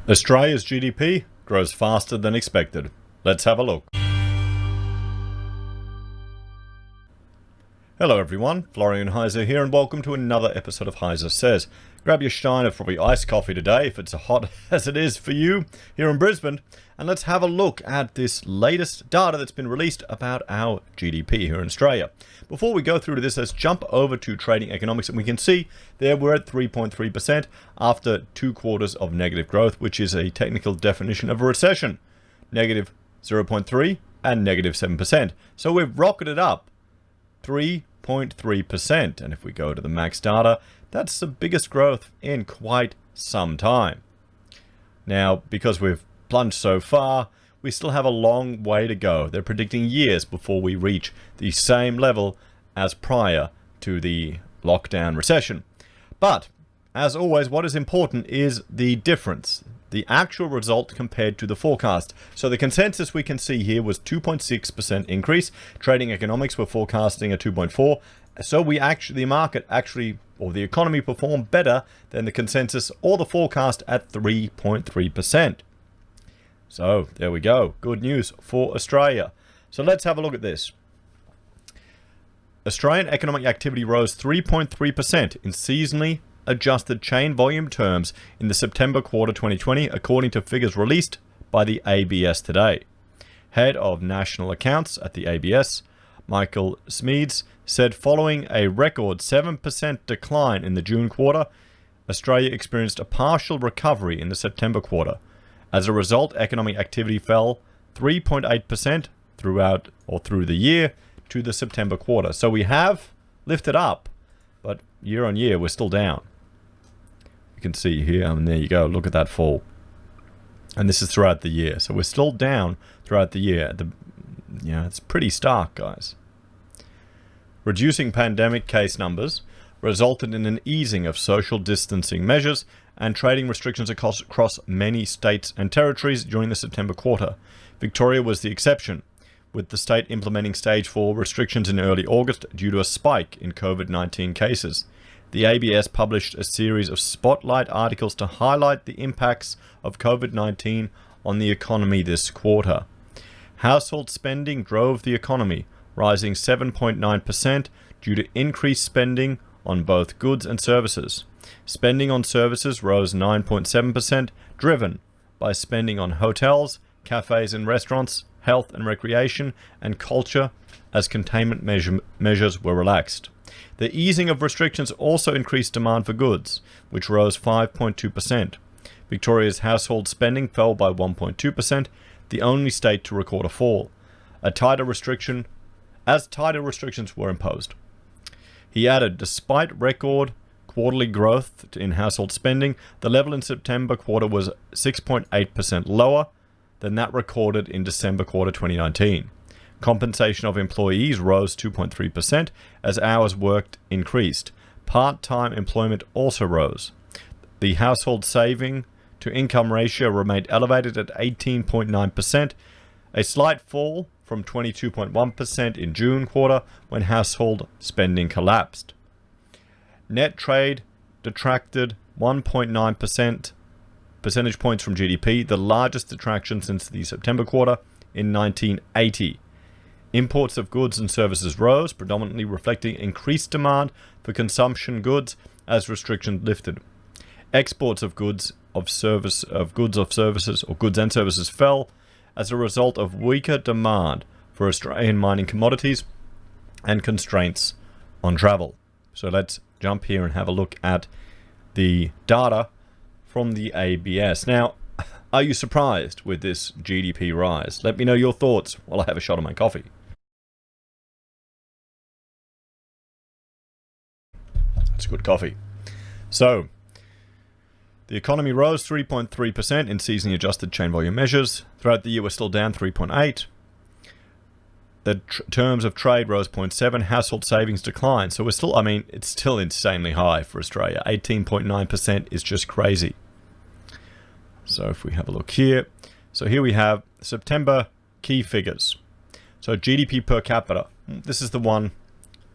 Australia's GDP grows faster than expected. Let's have a look. Hello everyone, Florian.heise here and welcome to another episode of HeiseSays. Grab your stein of probably iced coffee today if it's as hot as it is for you here in Brisbane, and let's have a look at this latest data that's been released about our GDP here in Australia. Before we go through to this, let's jump over to trading economics, and we can see there we're at 3.3% after 2 quarters of negative growth, which is a technical definition of a recession. Negative 0.3 and negative 7%. So we've rocketed up 3.3%, and if we go to the max data, that's the biggest growth in quite some time. Now, because we've plunged so far, we still have a long way to go. They're predicting years before we reach the same level as prior to the lockdown recession. But, as always, what is important is the difference, the actual result compared to the forecast. So the consensus we can see here was 2.6% increase. Trading economics were forecasting a 2.4. So the market actually, or the economy, performed better than the consensus or the forecast at 3.3%. So there we go. Good news for Australia. So let's have a look at this. Australian economic activity rose 3.3% in seasonally adjusted chain volume terms in the September quarter 2020, according to figures released by the ABS today. Head of National Accounts at the ABS, Michael Smeeds, said following a record 7% decline in the June quarter, Australia experienced a partial recovery in the September quarter. As a result, economic activity fell 3.8% through the year to the September quarter. So we have lifted up, but year on year we're still down. You can see here, and there you go, look at that fall. And this is throughout the year. So we're still down throughout the year. It's pretty stark, guys. Reducing pandemic case numbers resulted in an easing of social distancing measures and trading restrictions across many states and territories during the September quarter. Victoria was the exception, with the state implementing stage 4 restrictions in early August due to a spike in COVID-19 cases. The ABS published a series of spotlight articles to highlight the impacts of COVID-19 on the economy this quarter. Household spending drove the economy, rising 7.9% due to increased spending on both goods and services. Spending on services rose 9.7%, driven by spending on hotels, cafes and restaurants, health and recreation, and culture as containment measures were relaxed. The easing of restrictions also increased demand for goods, which rose 5.2%. Victoria's household spending fell by 1.2%, the only state to record a fall. Tighter restrictions were imposed. He added, despite record quarterly growth in household spending, the level in September quarter was 6.8% lower than that recorded in December quarter 2019. Compensation of employees rose 2.3% as hours worked increased. Part-time employment also rose. The household saving to income ratio remained elevated at 18.9%, a slight fall from 22.1% in June quarter when household spending collapsed. Net trade detracted 1.9% percentage points from GDP, the largest detraction since the September quarter in 1980. Imports of goods and services rose, predominantly reflecting increased demand for consumption goods as restrictions lifted. Exports of goods and services fell as a result of weaker demand for Australian mining commodities and constraints on travel. So let's jump here and have a look at the data from the ABS. Now, are you surprised with this GDP rise? Let me know your thoughts while I have a shot of my coffee. That's good coffee. So, the economy rose 3.3% in seasonally adjusted chain volume measures. Throughout the year, we're still down 3.8%. The terms of trade rose 0.7%. Household savings declined. So we're still, it's still insanely high for Australia. 18.9% is just crazy. So if we have a look here. So here we have September key figures. So GDP per capita. This is the one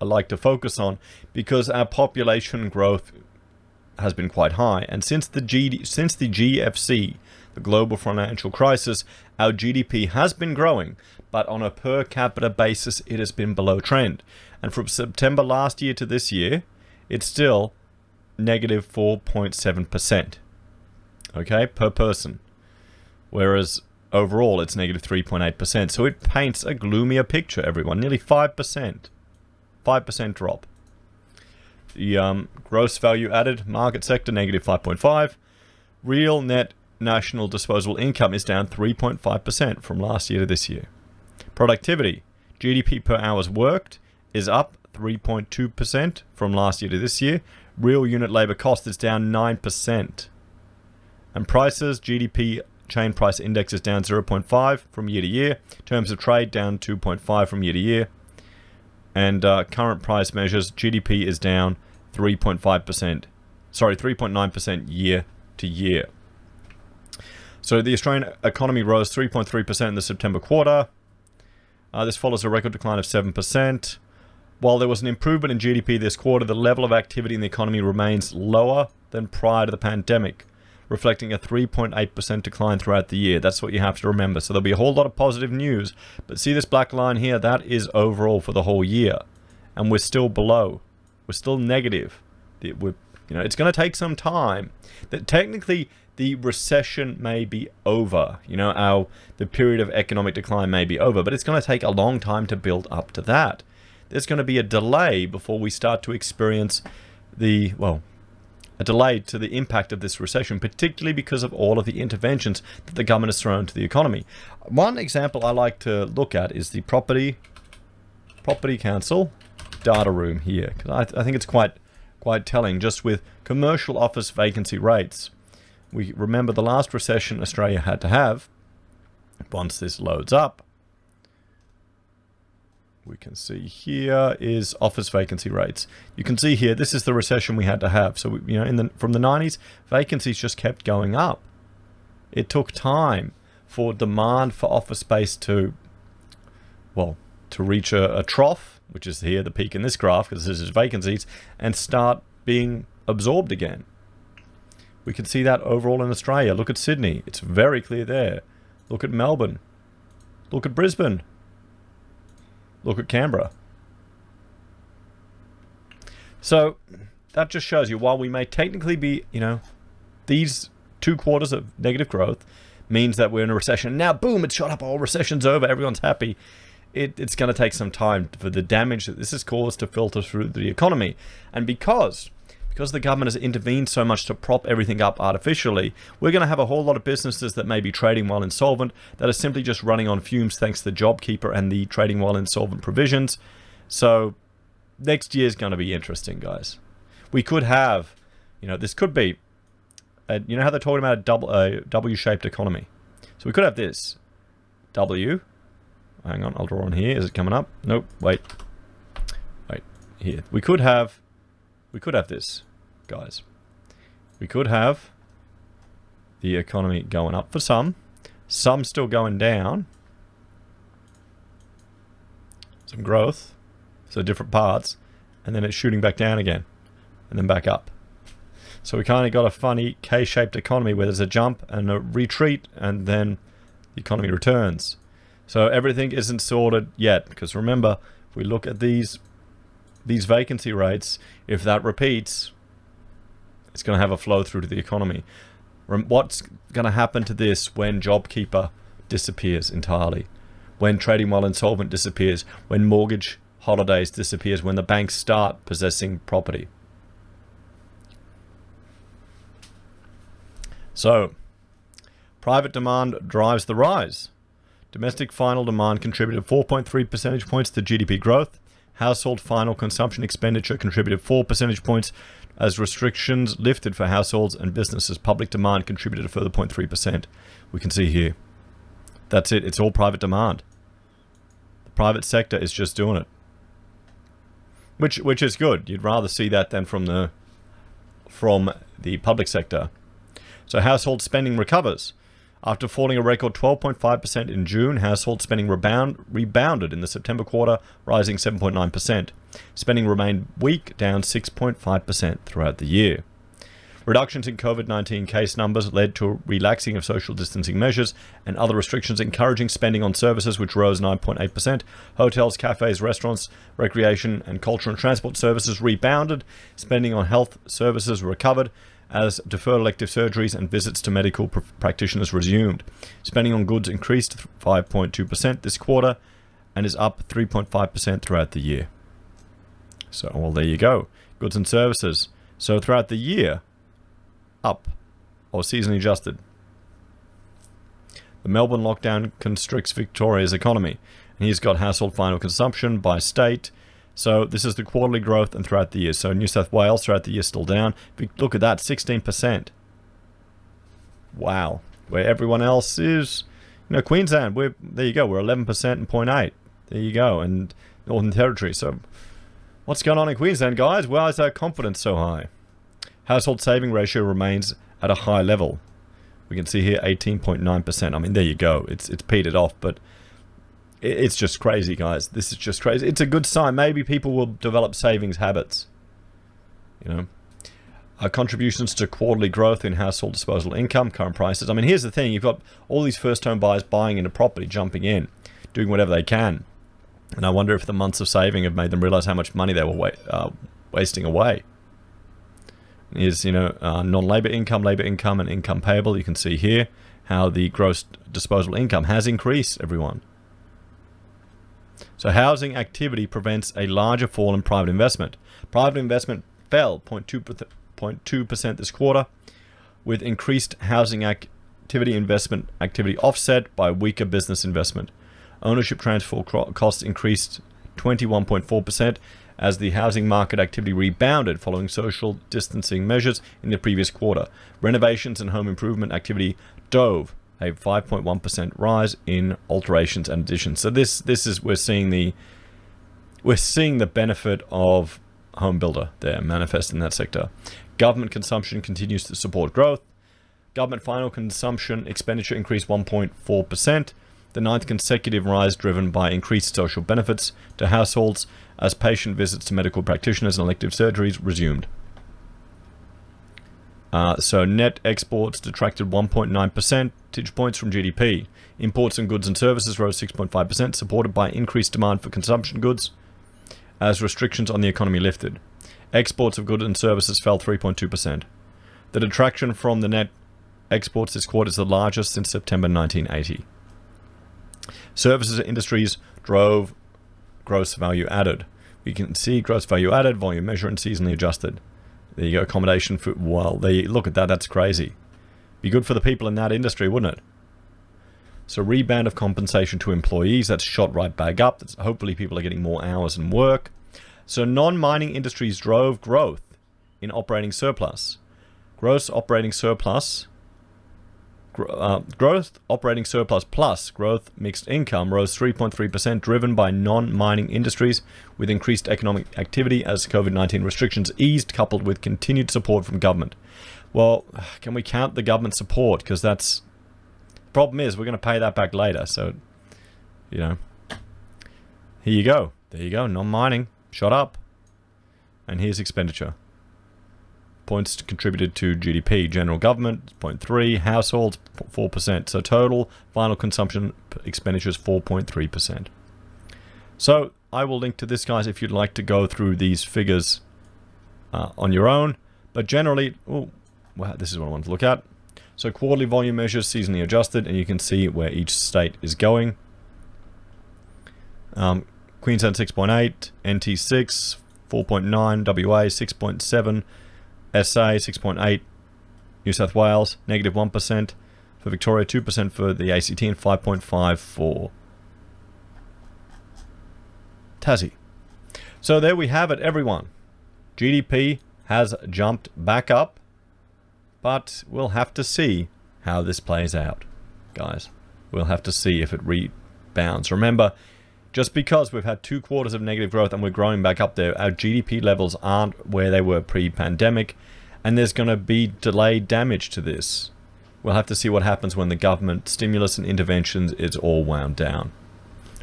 I like to focus on because our population growth has been quite high. And since the GFC, the global financial crisis, our GDP has been growing, but on a per capita basis, it has been below trend. And from September last year to this year, it's still negative 4.7%, okay, per person. Whereas overall, it's negative 3.8%. So it paints a gloomier picture, everyone. Nearly 5%. 5% drop. The gross value added market sector, negative 5.5. Real net national disposable income is down 3.5% from last year to this year. Productivity, GDP per hours worked, is up 3.2% from last year to this year. Real unit labor cost is down 9%. And prices, GDP chain price index is down 0.5 from year to year. Terms of trade down 2.5 from year to year. And current price measures, GDP is down 3.5%. Sorry, 3.9% year to year. So the Australian economy rose 3.3% in the September quarter. This follows a record decline of 7%. While there was an improvement in GDP this quarter, the level of activity in the economy remains lower than prior to the pandemic, reflecting a 3.8% decline throughout the year. That's what you have to remember. So there'll be a whole lot of positive news. But see this black line here? That is overall for the whole year. And we're still below. We're still negative. It's going to take some time. That technically, the recession may be over. The period of economic decline may be over. But it's going to take a long time to build up to that. There's going to be a delay before we start to experience a delay to the impact of this recession, particularly because of all of the interventions that the government has thrown to the economy. One example I like to look at is the Property Council data room here, because I think it's quite telling, just with commercial office vacancy rates. We remember the last recession Australia had to have. Once this loads up, we can see here is office vacancy rates. You can see here, this is the recession we had to have. So, from the 90s, vacancies just kept going up. It took time for demand for office space to reach a trough, which is here, the peak in this graph, because this is vacancies, and start being absorbed again. We can see that overall in Australia. Look at Sydney. It's very clear there. Look at Melbourne. Look at Brisbane. Look at Canberra. So that just shows you, while we may technically be, these 2 quarters of negative growth means that we're in a recession. Now, boom, it's shot up, all recession's over, everyone's happy. It's going to take some time for the damage that this has caused to filter through the economy. And because the government has intervened so much to prop everything up artificially, we're going to have a whole lot of businesses that may be trading while insolvent that are simply just running on fumes thanks to the JobKeeper and the trading while insolvent provisions. So next year's going to be interesting, guys. We could have, this could be, how they're talking about a W-shaped economy. So we could have this, W. Hang on, I'll draw on here. Is it coming up? Nope, wait, here. We could have this, guys. We could have the economy going up for some still going down, some growth, so different parts, and then it's shooting back down again, and then back up. So we kind of got a funny K-shaped economy where there's a jump and a retreat, and then the economy returns. So everything isn't sorted yet, because remember, if we look at these vacancy rates, if that repeats, it's going to have a flow through to the economy. What's going to happen to this when JobKeeper disappears entirely? When trading while insolvent disappears? When mortgage holidays disappears? When the banks start possessing property? So, private demand drives the rise. Domestic final demand contributed 4.3 percentage points to GDP growth. Household final consumption expenditure contributed 4 percentage points as restrictions lifted for households and businesses. Public demand contributed a further 0.3%. We can see here. That's it. It's all private demand. The private sector is just doing it. Which is good. You'd rather see that than from the public sector. So household spending recovers. After falling a record 12.5% in June, household spending rebounded in the September quarter, rising 7.9%. Spending remained weak, down 6.5% throughout the year. Reductions in COVID-19 case numbers led to a relaxing of social distancing measures and other restrictions, encouraging spending on services, which rose 9.8%. Hotels, cafes, restaurants, recreation and culture and transport services rebounded. Spending on health services recovered as deferred elective surgeries and visits to medical practitioners resumed. Spending on goods increased 5.2% this quarter and is up 3.5% throughout the year. So, well, there you go. Goods and services. So throughout the year, up or seasonally adjusted. The Melbourne lockdown constricts Victoria's economy. And he's got household final consumption by state. So this is the quarterly growth and throughout the year. So New South Wales throughout the year still down. Look at that, 16%. Wow. Where everyone else is, Queensland, there you go, we're 11% and 0.8. There you go. And Northern Territory. So what's going on in Queensland, guys? Why is our confidence so high? Household saving ratio remains at a high level. We can see here 18.9%. I mean, there you go. It's petered off, but it's just crazy, guys. This is just crazy. It's a good sign. Maybe people will develop savings habits. Contributions to quarterly growth in household disposable income, current prices. I mean, here's the thing. You've got all these first-home buyers buying into property, jumping in, doing whatever they can. And I wonder if the months of saving have made them realize how much money they were wasting away. Is non-labor income, labor income, and income payable. You can see here how the gross disposable income has increased, everyone. So housing activity prevents a larger fall in private investment. Private investment fell 0.2% this quarter, with increased housing investment activity offset by weaker business investment. Ownership transfer costs increased 21.4%. As the housing market activity rebounded following social distancing measures in the previous quarter. Renovations and home improvement activity dove a 5.1% rise in alterations and additions. So this is we're seeing the benefit of home builder there manifest in that sector. Government consumption continues to support growth. Government final consumption expenditure increased 1.4%. The ninth consecutive rise driven by increased social benefits to households as patient visits to medical practitioners and elective surgeries resumed. So net exports detracted 1.9 percentage points from GDP. Imports and goods and services rose 6.5%, supported by increased demand for consumption goods as restrictions on the economy lifted. Exports of goods and services fell 3.2%. The detraction from the net exports this quarter is the largest since September 1980. Services and industries drove gross value added. We can see gross value added, volume measure, and seasonally adjusted. There you go, accommodation for, well, there you look at that, that's crazy. Be good for the people in that industry, wouldn't it? So rebound of compensation to employees, that's shot right back up. That's, hopefully people are getting more hours in work. So non-mining industries drove growth in operating surplus. Gross operating surplus growth operating surplus plus growth mixed income rose 3.3%, driven by non-mining industries with increased economic activity as COVID-19 restrictions eased, coupled with continued support from government. Well, can we count the government support? Because that's the problem is we're going to pay that back later. So, here you go. There you go. Non-mining shot up, and here's expenditure. Points contributed to GDP. General government, 0.3. Households, 4%. So total final consumption expenditures, 4.3%. So I will link to this, guys, if you'd like to go through these figures on your own. But generally, this is what I want to look at. So quarterly volume measures, seasonally adjusted, and you can see where each state is going. Queensland 6.8, NT 6, 4.9, WA 6.7, SA 6.8, New South Wales -1%, for Victoria 2% for the ACT, and 5.5 for Tassie. So there we have it, everyone. GDP has jumped back up, but we'll have to see how this plays out, guys. We'll have to see if it rebounds. Remember, just because we've had 2 quarters of negative growth and we're growing back up there, our GDP levels aren't where they were pre-pandemic, and there's going to be delayed damage to this. We'll have to see what happens when the government stimulus and interventions is all wound down,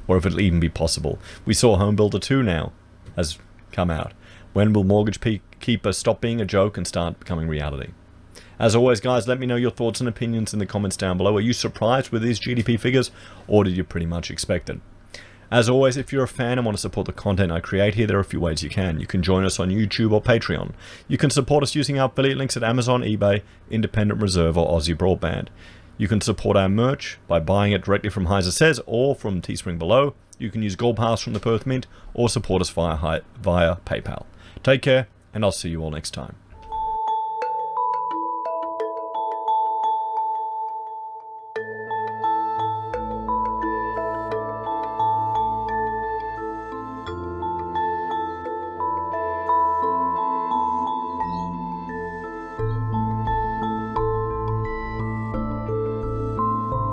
or if it'll even be possible. We saw Home Builder 2 now has come out. When will Mortgage Keeper stop being a joke and start becoming reality? As always, guys, let me know your thoughts and opinions in the comments down below. Are you surprised with these GDP figures, or did you pretty much expect it? As always, if you're a fan and want to support the content I create here, there are a few ways you can. You can join us on YouTube or Patreon. You can support us using our affiliate links at Amazon, eBay, Independent Reserve, or AussieBroadband. You can support our merch by buying it directly from HeiseSays or from Teespring below. You can use Gold Pass from the Perth Mint or support us via PayPal. Take care, and I'll see you all next time.